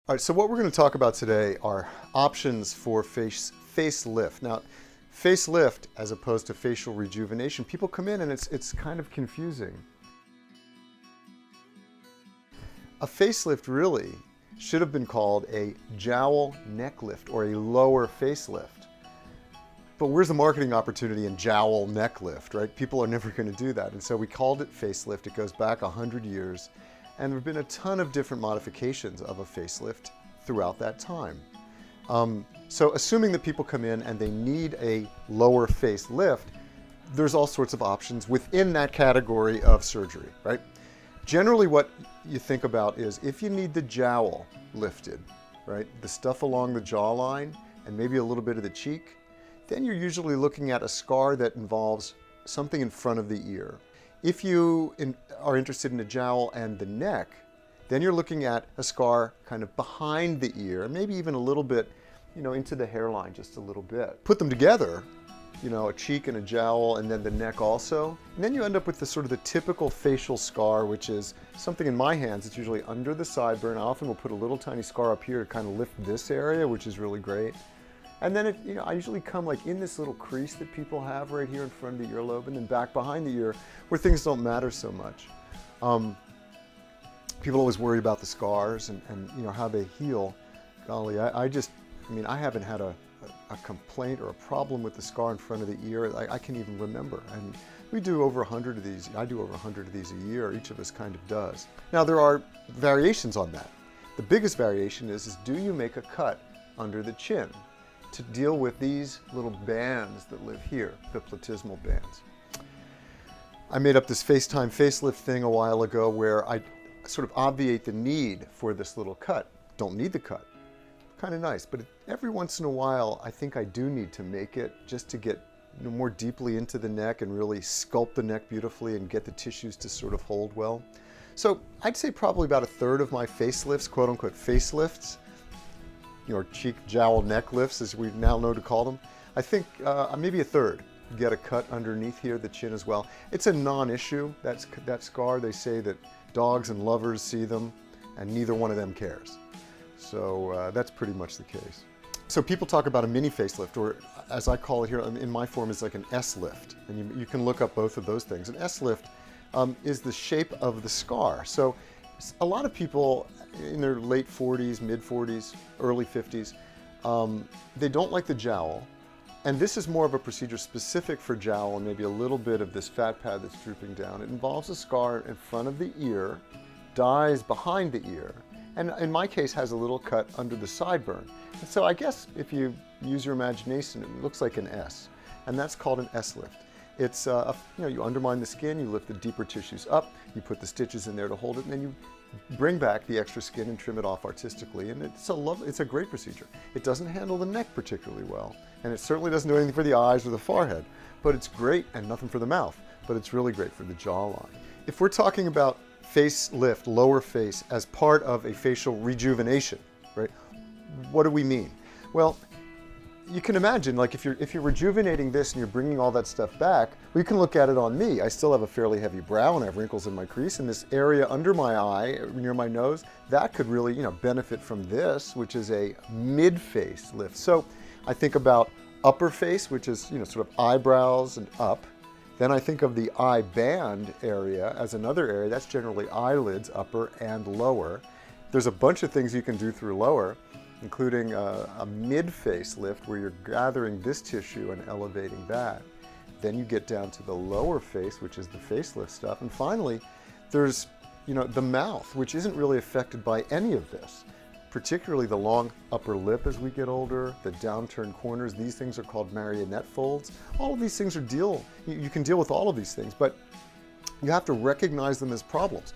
All right, so what we're going to talk about today are options for facelift. Now, facelift as opposed to facial rejuvenation, people come in and it's kind of confusing. A facelift really should have been called a jowl neck lift or a lower facelift. But where's the marketing opportunity in jowl neck lift, right? People are never going to do that. And so we called it facelift. It goes back 100 years. And there have been a ton of different modifications of a facelift throughout that time. So assuming that people come in and they need a lower facelift, there's all sorts of options within that category of surgery, right? Generally what you think about is if you need the jowl lifted, right? The stuff along the jawline and maybe a little bit of the cheek, then you're usually looking at a scar that involves something in front of the ear. If you are interested in the jowl and the neck, then you're looking at a scar kind of behind the ear, maybe even a little bit, into the hairline just a little bit. Put them together, a cheek and a jowl and then the neck also. And then you end up with the sort of the typical facial scar, which is something in my hands. It's usually under the sideburn. I often will put a little tiny scar up here to kind of lift this area, which is really great. And then I usually come like in this little crease that people have right here in front of the earlobe and then back behind the ear where things don't matter so much. People always worry about the scars and how they heal. Golly, I haven't had a complaint or a problem with the scar in front of the ear. I can even remember. And we do over 100 of these. I do over 100 of these a year. Each of us kind of does. Now there are variations on that. The biggest variation is do you make a cut under the chin to deal with these little bands that live here, piplottismal bands. I made up this FaceTime facelift thing a while ago where I sort of obviate the need for this little cut. Don't need the cut. Kind of nice, but every once in a while I think I do need to make it just to get more deeply into the neck and really sculpt the neck beautifully and get the tissues to sort of hold well. So I'd say probably about a third of my facelifts, quote unquote facelifts, or cheek, jowl, neck lifts, as we now know to call them. I think maybe a third get a cut underneath here, the chin as well. It's a non-issue, that scar. They say that dogs and lovers see them, and neither one of them cares. So that's pretty much the case. So people talk about a mini facelift, or as I call it here in my form, is like an S-lift. And you can look up both of those things. An S-lift is the shape of the scar. So a lot of people in their late 40s, mid 40s, early 50s, they don't like the jowl. And this is more of a procedure specific for jowl and maybe a little bit of this fat pad that's drooping down. It involves a scar in front of the ear, dies behind the ear, and in my case has a little cut under the sideburn. And so I guess if you use your imagination, it looks like an S, and that's called an S-lift. It's, you undermine the skin, you lift the deeper tissues up, you put the stitches in there to hold it, and then you bring back the extra skin and trim it off artistically. And it's a great procedure. It doesn't handle the neck particularly well, and it certainly doesn't do anything for the eyes or the forehead, but it's great, and nothing for the mouth, but it's really great for the jawline. If we're talking about facelift, lower face, as part of a facial rejuvenation, right? What do we mean? Well, you can imagine, like if you're rejuvenating this and you're bringing all that stuff back, well, you can look at it on me. I still have a fairly heavy brow and I have wrinkles in my crease, and this area under my eye, near my nose, that could really, benefit from this, which is a mid-face lift. So I think about upper face, which is, sort of eyebrows and up. Then I think of the eye band area as another area. That's generally eyelids, upper and lower. There's a bunch of things you can do through lower, including a mid-face lift where you're gathering this tissue and elevating that. Then you get down to the lower face, which is the facelift stuff. And finally, there's the mouth, which isn't really affected by any of this, particularly the long upper lip as we get older, the downturned corners. These things are called marionette folds. All of these things you can deal with all of these things, but you have to recognize them as problems.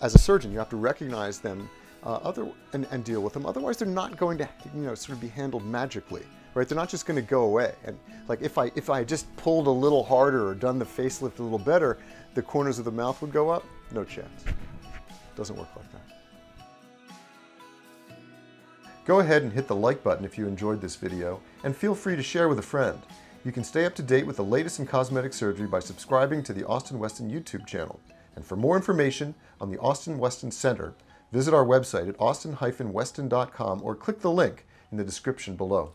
As a surgeon, you have to recognize them and deal with them. Otherwise, they're not going to, sort of be handled magically, right? They're not just going to go away. And like if I just pulled a little harder or done the facelift a little better, the corners of the mouth would go up. No chance. Doesn't work like that. Go ahead and hit the like button if you enjoyed this video, and feel free to share with a friend. You can stay up to date with the latest in cosmetic surgery by subscribing to the Austin Weston YouTube channel. And for more information on the Austin Weston Center, Visit our website at austin-weston.com or click the link in the description below.